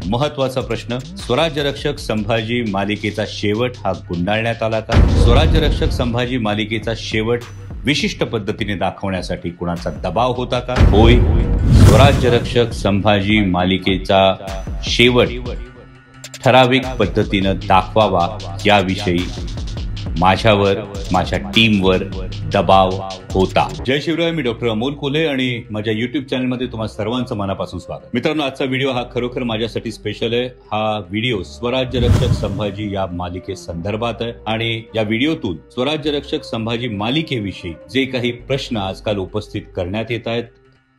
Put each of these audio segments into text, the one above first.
महत्वाचा प्रश्न, स्वराज्य रक्षक संभाजी मालिकेचा शेवट हा गुंडाळण्यात आला का? स्वराज्य रक्षक संभाजी मालिकेचा शेवट विशिष्ट पद्धतीने दाखवण्यासाठी कुणाचा दबाव होता का? होय, स्वराज्य रक्षक संभाजी मालिकेचा शेवट ठराविक पद्धतीनं दाखवावा याविषयी माझ्यावर, माझ्या टीमवर दबाव होता. जय शिवराय. मी डॉक्टर अमोल कोल्हे आणि माझ्या युट्यूब चॅनलमध्ये तुम्हा सर्वांचं मनापासून स्वागत. मित्रांनो, आजचा व्हिडिओ हा खरोखर माझ्यासाठी स्पेशल आहे. हा व्हिडिओ स्वराज्य रक्षक संभाजी या मालिके संदर्भात आहे आणि या व्हिडिओतून स्वराज्य रक्षक संभाजी मालिकेविषयी जे काही प्रश्न आजकाल उपस्थित करण्यात येत आहेत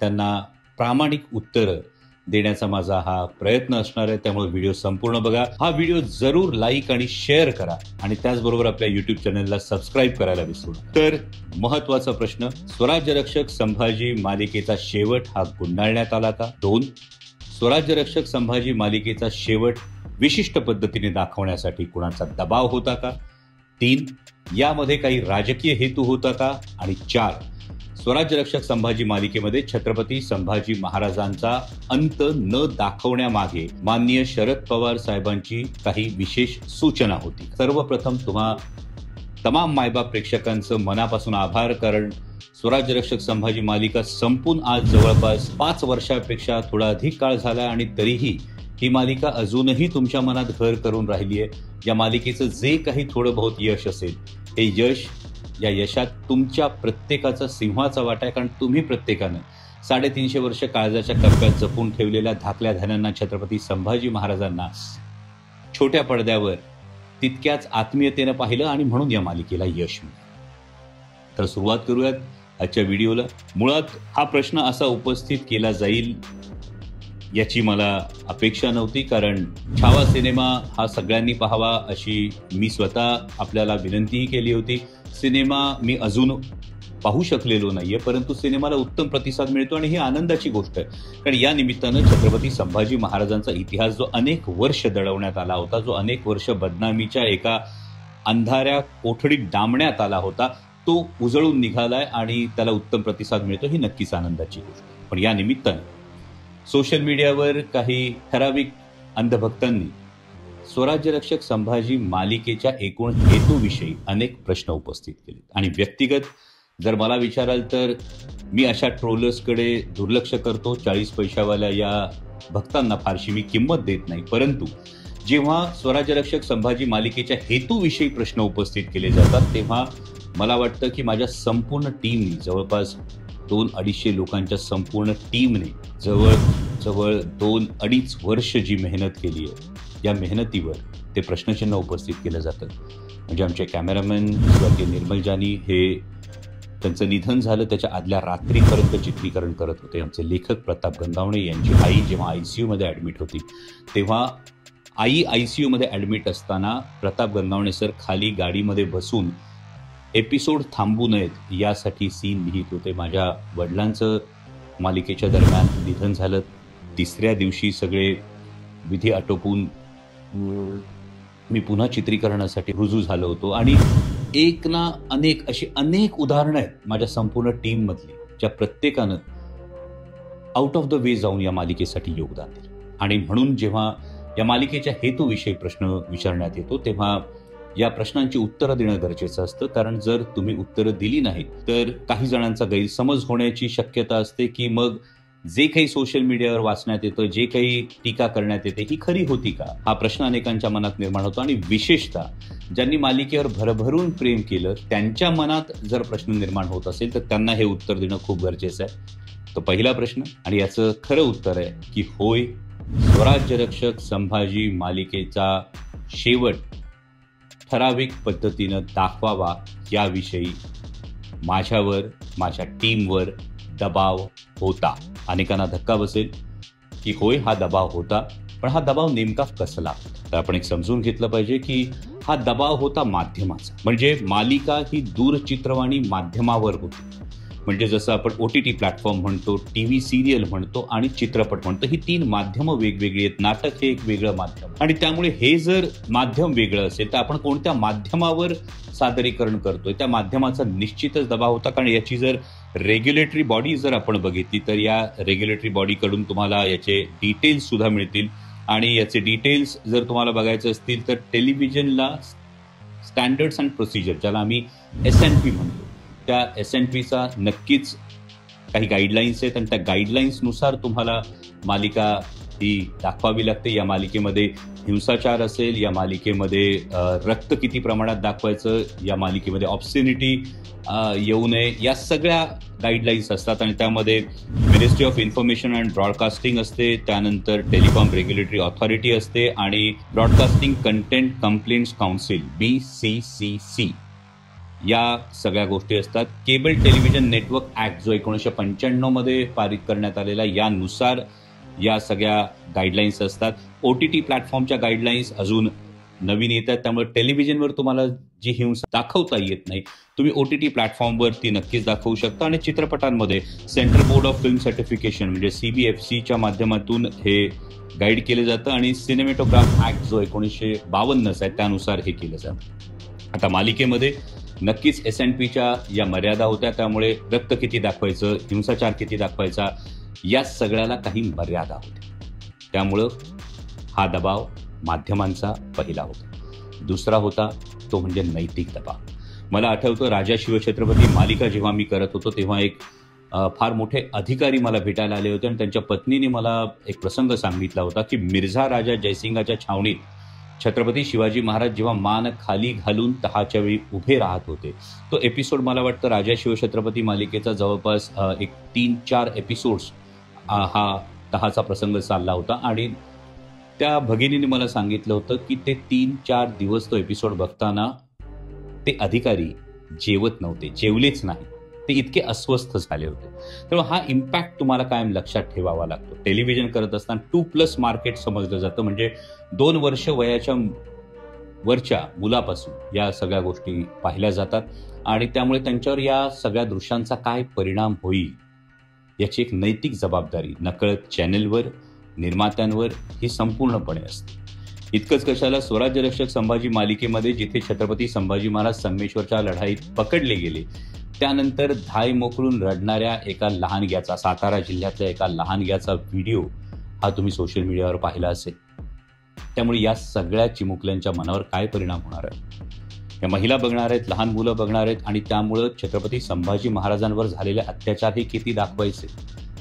त्यांना प्रामाणिक उत्तर देण्याचा माझा हा प्रयत्न असणार आहे. त्यामुळे व्हिडिओ संपूर्ण बघा. हा व्हिडिओ जरूर लाईक आणि शेअर करा आणि त्याचबरोबर आपल्या युट्यूब चॅनलला सबस्क्राईब करायला विसरू नका. तर महत्वाचा प्रश्न, स्वराज्य रक्षक संभाजी मालिकेचा शेवट हा गुंडाळण्यात आला का? 2. स्वराज्य रक्षक संभाजी मालिकेचा शेवट विशिष्ट पद्धतीने दाखवण्यासाठी कुणाचा दबाव होता का? 3. यामध्ये काही राजकीय हेतू होता का? आणि 4. स्वराज्य रक्षक संभाजी मालिकेमध्ये छत्रपती संभाजी महाराजांचा अंत न दाखवण्यामागे माननीय शरद पवार साहेबांची काही विशेष सूचना होती. सर्वप्रथम तुम्हा तमाम मायबाप प्रेक्षकांचं मनापासून आभार, कारण स्वराज्य रक्षक संभाजी मालिका संपून आज जवळपास 5 वर्षापेक्षा थोडा अधिक काळ झाला आणि तरीही ही मालिका अजूनही तुमच्या मनात घर करून राहिली आहे. या मालिकेचं जे काही थोडं बहुत यश असेल, हे यश, या यशात तुमच्या प्रत्येकाचा सिंहाचा वाटा आहे. कारण तुम्ही प्रत्येकानं 350 वर्ष काळजाच्या कप्प्यात जपून ठेवलेल्या धाकल्या धान्यांना छत्रपती संभाजी महाराजांना छोट्या पडद्यावर तितक्याच आत्मीयतेनं पाहिलं आणि म्हणून या मालिकेला यश मिळालं. तर सुरुवात करूयात आजच्या व्हिडिओला. मुळात हा प्रश्न असा उपस्थित केला जाईल याची मला अपेक्षा नव्हती, कारण छावा सिनेमा हा सगळ्यांनी पाहावा अशी मी स्वतः आपल्याला विनंतीही केली होती. सिनेमा मी अजून पाहू शकलेलो नाहीये, परंतु सिनेमाला उत्तम प्रतिसाद मिळतो आणि ही आनंदाची गोष्ट आहे. कारण या निमित्तानं छत्रपती संभाजी महाराजांचा इतिहास जो अनेक वर्ष दडवण्यात आला होता, जो अनेक वर्ष बदनामीच्या एका अंधाऱ्या कोठडीत डांबण्यात आला होता, तो उजळून निघालाय आणि त्याला उत्तम प्रतिसाद मिळतो. ही नक्कीच आनंदाची गोष्ट आहे. पण या निमित्तानं सोशल मीडियावर काही ठराविक अंधभक्तांनी स्वराज्य रक्षक संभाजी मालिकेच्या एकूण हेतूविषयी अनेक प्रश्न उपस्थित केले आणि व्यक्तिगत जर मला विचाराल तर मी अशा ट्रोलर्सकडे दुर्लक्ष करतो. 40 पैशावाल्या या भक्तांना फारशी मी किंमत देत नाही. परंतु जेव्हा स्वराज्य रक्षक संभाजी मालिकेच्या हेतूविषयी प्रश्न उपस्थित केले जातात तेव्हा मला वाटतं की माझ्या संपूर्ण टीमने, जवळपास 200-250 लोकांच्या संपूर्ण टीमने जवळ 2-2.5 वर्ष जी मेहनत केली आहे, या मेहनतीवर ते प्रश्नचिन्ह उपस्थित केलं जातं. म्हणजे आमचे कॅमेरामॅन स्वर्गीय निर्मल जानी हे त्यांचं निधन झालं त्याच्या आदल्या रात्रीपर्यंत चित्रीकरण करत होते. आमचे लेखक प्रताप गंगावणे यांची आई जेव्हा ICU मध्ये ॲडमिट होती तेव्हा आई ICU मध्ये ॲडमिट असताना प्रताप गंगावणे सर खाली गाडीमध्ये बसून एपिसोड थांबू नयेत यासाठी सीन लिहित होते. माझ्या वडिलांचं मालिकेच्या दरम्यान निधन झालं. 3ऱ्या दिवशी सगळे विधी आटोपून मी पुन्हा चित्रीकरणासाठी रुजू झालो होतो आणि एक ना अनेक अशी अनेक उदाहरणं आहेत माझ्या संपूर्ण टीम मधली, ज्या प्रत्येकानं आउट ऑफ द वे जाऊन या मालिकेसाठी योगदान दिलं. आणि म्हणून जेव्हा या मालिकेच्या हेतूविषयी प्रश्न विचारण्यात येतो तेव्हा या प्रश्नांची उत्तरं देणं गरजेचं असतं. कारण जर तुम्ही उत्तरं दिली नाहीत तर काही जणांचा गैरसमज होण्याची शक्यता असते की मग जे काही सोशल मीडियावर वाचण्यात येतं, जे काही टीका करण्यात येते, ही खरी होती का, हा प्रश्न अनेकांच्या मनात निर्माण होतो. आणि विशेषतः ज्यांनी मालिकेवर भरभरून प्रेम केलं त्यांच्या मनात जर प्रश्न निर्माण होत असेल तर त्यांना हे उत्तर देणं खूप गरजेचं आहे. तो पहिला प्रश्न आणि याचं खरं उत्तर आहे की होय, स्वराज्य रक्षक संभाजी मालिकेचा शेवट ठराविक पद्धतीनं दाखवावा याविषयी माझ्यावर, माझ्या टीमवर दबाव होता. अनेकांना धक्का बसेल की होय, हा दबाव होता, पण हा दबाव नेमका कसला? तर आपण एक समजून घेतलं पाहिजे की हा दबाव होता माध्यमाचा. म्हणजे मालिका ही दूरचित्रवाणी माध्यमावर होती. म्हणजे जसं आपण OTT प्लॅटफॉर्म म्हणतो, TV सिरियल म्हणतो आणि चित्रपट म्हणतो, ही 3 माध्यमं वेगवेगळी आहेत. नाटक हे एक वेगळं माध्यम आणि त्यामुळे हे जर माध्यम वेगळं असेल तर आपण कोणत्या माध्यमावर सादरीकरण करतोय त्या माध्यमाचा निश्चितच दबाव होता. कारण याची जर रेग्युलेटरी बॉडी जर आपण बघितली तर या रेग्युलेटरी बॉडीकडून तुम्हाला याचे डिटेल्स सुद्धा मिळतील आणि याचे डिटेल्स जर तुम्हाला बघायचे असतील तर टेलिव्हिजनला स्टँडर्ड्स अँड प्रोसिजर, ज्याला आम्ही SNP म्हणतो, त्या SNPचा नक्कीच काही गाईडलाईन्स आहेत आणि त्या गाईडलाईन्सनुसार तुम्हाला मालिका ही दाखवावी लागते. या मालिकेमध्ये हिंसाचार असेल, या मालिकेमध्ये रक्त किती प्रमाणात दाखवायचं, या मालिकेमध्ये ऑब्सिनिटी येऊ नये, या सगळ्या गाईडलाईन्स असतात. आणि त्यामध्ये ministry of information and broadcasting असते, त्यानंतर टेलिकॉम रेग्युलेटरी ऑथॉरिटी असते आणि broadcasting content complaints council BCCC या सगळ्या गोष्टी असतात. केबल टेलिव्हिजन नेटवर्क ऍक्ट जो 1995 मध्ये पारित करण्यात आलेला, यानुसार या सगळ्या गाईडलाईन्स असतात. OTT प्लॅटफॉर्मच्या गाईडलाईन्स अजून नवीन येतात, त्यामुळे टेलिव्हिजनवर तुम्हाला जी हिंसा दाखवता येत नाही, तुम्ही OTT प्लॅटफॉर्मवर ती नक्कीच दाखवू शकता. आणि चित्रपटांमध्ये central board of film certification म्हणजे CBFCच्या माध्यमातून हे गाईड केलं जातं आणि सिनेमॅटोग्राफ ऍक्ट जो 1952 आहे त्यानुसार हे केलं जातं. आता मालिकेमध्ये नक्कीच SNPच्या या मर्यादा होत्या, त्यामुळे रक्त किती दाखवायचं, हिंसाचार किती दाखवायचा, या सगळ्याला काही मर्यादा होत्या. त्यामुळं हा दबाव माध्यमांचा पहिला होता. दुसरा होता तो म्हणजे नैतिक दबाव. मला आठवतं राजा शिवछत्रपती मालिका जेव्हा मी करत होतो तेव्हा एक फार मोठे अधिकारी मला भेटायला आले होते आणि त्यांच्या पत्नीने मला एक प्रसंग सांगितला होता की मिर्झा राजा जयसिंगाच्या छावणीत छत्रपती शिवाजी महाराज जेव्हा मान खाली घालून तहाच्या वेळी उभे राहत होते. तो एपिसोड मला वाटतं राजा शिवछत्रपती मालिकेचा जवळपास एक 3-4 एपिसोड्स हा तहाचा प्रसंग चालला होता आणि त्या भगिनीने मला सांगितलं होतं की ते 3-4 दिवस तो एपिसोड बघताना ते अधिकारी जेवत नव्हते, जेवलेच नाही, ते इतके अस्वस्थ झाले होते. त्यामुळे हा इम्पॅक्ट तुम्हाला कायम लक्षात ठेवावा लागतो. टेलिव्हिजन करत असताना 2+ मार्केट समजलं जातं, म्हणजे 2 वर्ष वयाच्या वरच्या मुलापासून या सगळ्या गोष्टी पाहिल्या जातात आणि त्यामुळे त्यांच्यावर या सगळ्या दृश्यांचा काय परिणाम होईल याची एक नैतिक जबाबदारी नकळत चॅनेलवर, निर्मात्यांवर ही संपूर्णपणे असते. इतकंच कशाला, स्वराज्यरक्षक संभाजी मालिकेमध्ये जिथे छत्रपती संभाजी महाराज संगमेश्वरच्या लढाईत पकडले गेले, त्यानंतर धाय मोकळून रडणाऱ्या एका लहानग्याचा, सातारा जिल्ह्यातल्या एका लहानग्याचा व्हिडिओ हा तुम्ही सोशल मीडियावर पाहिला असेल. त्यामुळे या सगळ्या चिमुकल्यांच्या मनावर काय परिणाम होणार आहे, या महिला बघणार आहेत, लहान मुलं बघणार आहेत आणि त्यामुळं छत्रपती संभाजी महाराजांवर झालेले अत्याचार हे किती दाखवायचे,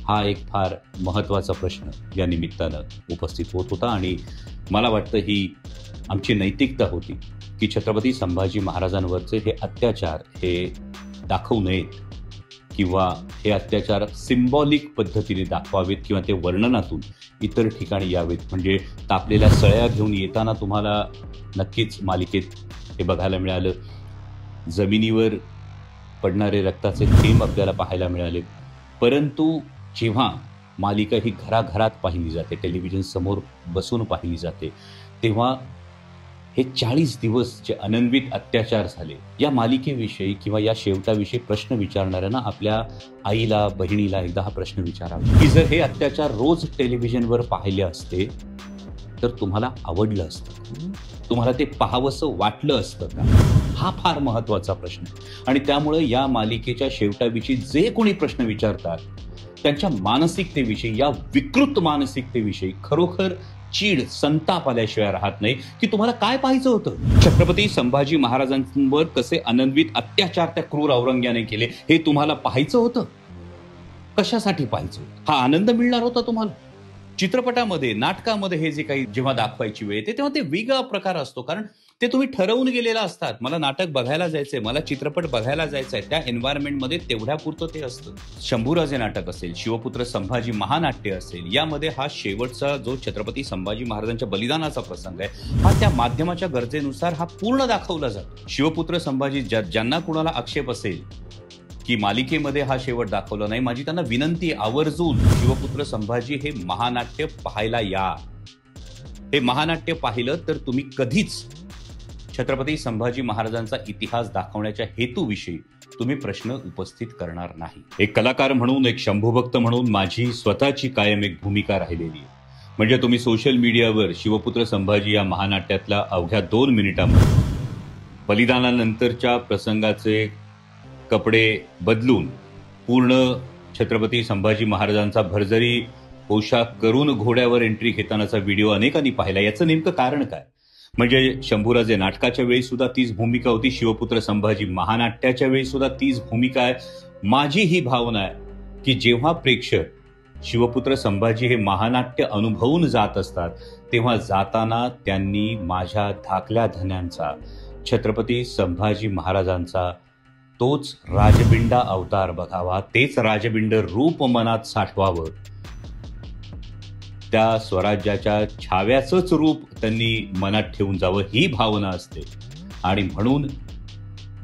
हा एक फार महत्त्वाचा प्रश्न या निमित्तानं उपस्थित होत होता. आणि मला वाटतं ही आमची नैतिकता होती की छत्रपती संभाजी महाराजांवरचे हे अत्याचार हे दाखवू नयेत किंवा हे अत्याचार सिम्बॉलिक पद्धतीने दाखवावेत किंवा ते वर्णनातून इतर ठिकाणी यावेत. म्हणजे तापलेल्या सळ्या घेऊन येताना तुम्हाला नक्कीच मालिकेत हे बघायला मिळालं, जमिनीवर पडणारे रक्ताचे थेंब आपल्याला पाहायला मिळाले. परंतु जेव्हा मालिका ही घराघरात पाहिली जाते, टेलिव्हिजन समोर बसून पाहिली जाते, तेव्हा हे 40 दिवस जे अनन्वित अत्याचार झाले या मालिकेविषयी किंवा या शेवटाविषयी प्रश्न विचारणाऱ्यांना आपल्या आईला, बहिणीला एकदा हा प्रश्न विचारावा की जर हे अत्याचार रोज टेलिव्हिजनवर पाहिले असते तर तुम्हाला आवडलं असतं, तुम्हाला ते पाहावंसं वाटलं असतं का? हा फार महत्त्वाचा प्रश्न आहे. आणि त्यामुळे या मालिकेच्या शेवटाविषयी जे कोणी प्रश्न विचारतात त्यांच्या मानसिकतेविषयी, या विकृत मानसिकतेविषयी खरोखर चीड, संताप आल्याशिवाय राहत नाही की तुम्हाला काय पाहायचं होतं. छत्रपती संभाजी महाराजांवर कसे अनन्वित अत्याचार त्या क्रूर औरंग्याने केले हे तुम्हाला पाहायचं होतं. कशासाठी पाहायचं होतं? हा आनंद मिळणार होता तुम्हाला. चित्रपटामध्ये, नाटकामध्ये हे जे काही जेव्हा दाखवायची वेळ येते तेव्हा ते वेगळा प्रकार असतो, कारण ते तुम्ही ठरवून गेलेला असतात. मला नाटक बघायला जायचंय, मला चित्रपट बघायला जायचंय, त्या एन्व्हायरमेंटमध्ये तेवढ्यापुरतं ते असतं. शंभूराजे नाटक असेल, शिवपुत्र संभाजी महानाट्य असेल, यामध्ये हा शेवटचा जो छत्रपती संभाजी महाराजांच्या बलिदानाचा प्रसंग आहे हा त्या माध्यमाच्या गरजेनुसार हा पूर्ण दाखवला जातो. शिवपुत्र संभाजी ज्यांना कुणाला आक्षेप असेल की मालिकेमध्ये हा शेवट दाखवला नाही, माझी त्यांना विनंती, आवर्जून शिवपुत्र संभाजी हे महानाट्य पाहायला या. हे महानाट्य पाहिलं तर तुम्ही कधीच छत्रपती संभाजी महाराजांचा इतिहास दाखवण्याच्या हेतूविषयी तुम्ही प्रश्न उपस्थित करणार नाही. एक कलाकार म्हणून, एक शंभूभक्त म्हणून माझी स्वतःची कायम एक भूमिका राहिलेली आहे. म्हणजे तुम्ही सोशल मीडियावर शिवपुत्र संभाजी या महानाट्यातल्या अवघ्या 2 मिनिटांमध्ये बलिदानानंतरच्या प्रसंगाचे कपडे बदलून पूर्ण छत्रपती संभाजी महाराजांचा भरजरी पोशाख करून घोड्यावर एंट्री घेतानाचा व्हिडिओ अनेकांनी पाहिला. याचं नेमकं कारण काय? म्हणजे शंभूराजे नाटकाच्या वेळी सुद्धा तीच भूमिका होती, शिवपुत्र संभाजी महानाट्याच्या वेळी सुद्धा तीच भूमिका आहे. माझी ही भावना आहे की जेव्हा प्रेक्षक शिवपुत्र संभाजी हे महानाट्य अनुभवून जात असतात तेव्हा जाताना त्यांनी माझ्या धाकल्या धन्यांचा, छत्रपती संभाजी महाराजांचा तोच राजबिंडा अवतार बघावा, तेच राजबिंड रूप मनात साठवावं, त्या स्वराज्याच्या छाव्याचंच रूप त्यांनी मनात ठेवून जावं, ही भावना असते. आणि म्हणून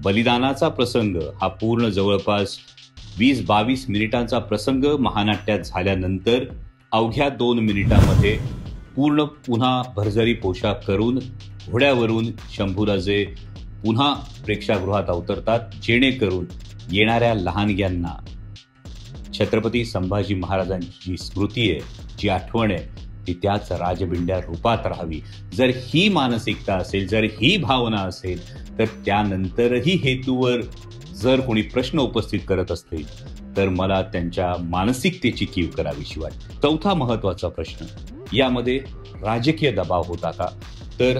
बलिदानाचा प्रसंग हा पूर्ण जवळपास 20-22 मिनिटांचा प्रसंग महानाट्यात झाल्यानंतर अवघ्या 2 मिनिटांमध्ये पूर्ण पुन्हा भरजरी पोशाख करून घोड्यावरून शंभूराजे पुन्हा प्रेक्षागृहात अवतरतात, जेणेकरून येणाऱ्या लहानग्यांना छत्रपती संभाजी महाराजांची स्मृती आहे, जी आठवण आहे, ती त्याच राजबिंड्या रूपात राहावी. जर ही मानसिकता असेल, जर ही भावना असेल, तर त्यानंतरही हेतूवर जर कोणी प्रश्न उपस्थित करत असतील तर मला त्यांच्या मानसिकतेची कीव करावीशी वाटते. चौथा महत्वाचा प्रश्न, यामध्ये राजकीय दबाव होता का? तर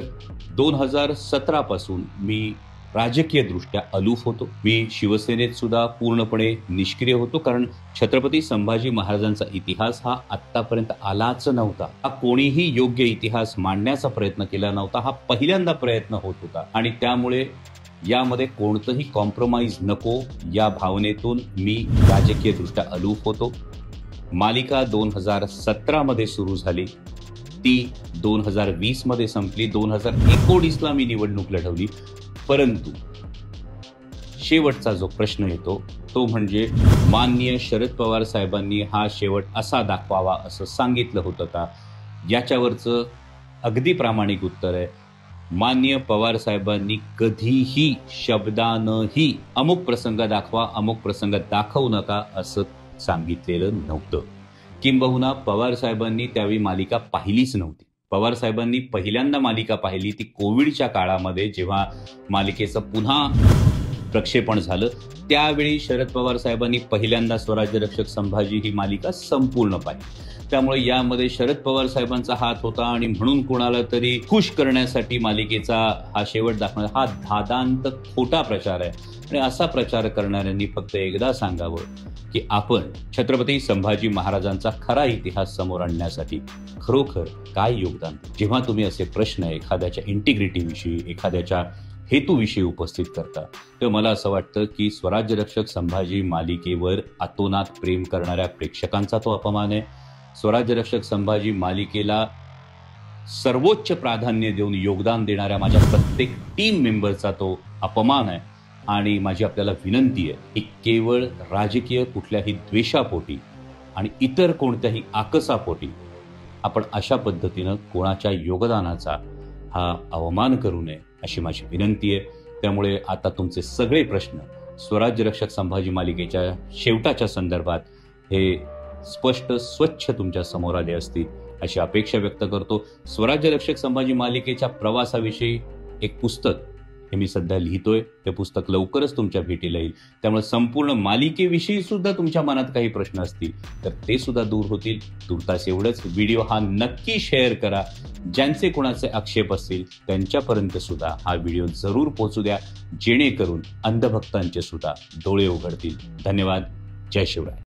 2017 पासून मी राजकीय दृष्ट्या अलूफ होतो. मी शिवसेनेत सुद्धा पूर्णपणे निष्क्रिय होतो, कारण छत्रपती संभाजी महाराजांचा इतिहास हा आत्तापर्यंत आलाच नव्हता. हा कोणीही योग्य इतिहास मांडण्याचा प्रयत्न केला नव्हता. हा पहिल्यांदा प्रयत्न होत होता आणि त्यामुळे यामध्ये कोणतंही कॉम्प्रोमाइज नको या भावनेतून मी राजकीय दृष्ट्या अलूफ होतो. मालिका 2017 मध्ये सुरू झाली, ती 2020 मध्ये संपली, 2019ला मी निवडणूक लढवली. परंतु शेवटचा जो प्रश्न येतो तो म्हणजे माननीय शरद पवार साहेबांनी हा शेवट असा दाखवावा असं सांगितलं होतं का? याच्यावरचं अगदी प्रामाणिक उत्तर आहे, माननीय पवार साहेबांनी कधीही शब्दानंही अमुक प्रसंग दाखवा, अमुक प्रसंग दाखवू नका असं सांगितलेलं नव्हतं. किंबहुना पवार साहेबांनी त्यावेळी मालिका पाहिलीच नव्हती. पवार साहेबांनी पहिल्यांदा मालिका पाहिली ती कोविडच्या काळामध्ये, जेव्हा मालिकेचं पुन्हा प्रक्षेपण झालं. त्यावेळी शरद पवार साहेबांनी पहिल्यांदा स्वराज्य रक्षक संभाजी ही मालिका संपूर्ण पाहिली. त्यामुळे यामध्ये शरद पवार साहेबांचा हात होता आणि म्हणून कोणाला तरी खुश करण्यासाठी मालिकेचा हा शेवट दाखवणं हा धादांत खोटा प्रचार आहे. आणि असा प्रचार करणाऱ्यांनी फक्त एकदा सांगावं की आपण छत्रपती संभाजी महाराजांचा खरा इतिहास समोर आणण्यासाठी खरोखर काय योगदान. जेव्हा तुम्ही असे प्रश्न एखाद्याच्या इंटिग्रिटीविषयी, एखाद्याच्या हेतूविषयी उपस्थित करता, तर मला असं वाटतं की स्वराज्य रक्षक संभाजी मालिकेवर अतोनात प्रेम करणाऱ्या प्रेक्षकांचा तो अपमान आहे. स्वराज्य रक्षक संभाजी मालिकेला सर्वोच्च प्राधान्य देऊन योगदान देणाऱ्या माझ्या प्रत्येक टीम मेंबरचा तो अपमान आहे. आणि माझी आपल्याला विनंती आहे की केवळ राजकीय कुठल्याही द्वेषापोटी आणि इतर कोणत्याही आकसापोटी आपण अशा पद्धतीनं कोणाच्या योगदानाचा हा अवमान करू नये अशी माझी विनंती आहे. त्यामुळे आता तुमचे सगळे प्रश्न स्वराज्य रक्षक संभाजी मालिकेच्या शेवटाच्या संदर्भात हे स्पष्ट स्वच्छ तुमच्या समोर आले असतील अशी अपेक्षा व्यक्त करतो. स्वराज्य रक्षक संभाजी मालिकेच्या प्रवासाविषयी एक पुस्तक हे मी सध्या लिहितोय. ते पुस्तक लवकरच तुमच्या भेटीला येईल. त्यामुळे संपूर्ण मालिकेविषयी सुद्धा तुमच्या मनात काही प्रश्न असतील तर ते सुद्धा दूर होतील. तुर्तास एवढंच. व्हिडिओ हा नक्की शेअर करा. ज्यांचे कोणाचे आक्षेप असतील त्यांच्यापर्यंत सुद्धा हा व्हिडिओ जरूर पोहोचू द्या, जेणेकरून अंधभक्तांचे सुद्धा डोळे उघडतील. धन्यवाद. जय शिवराय.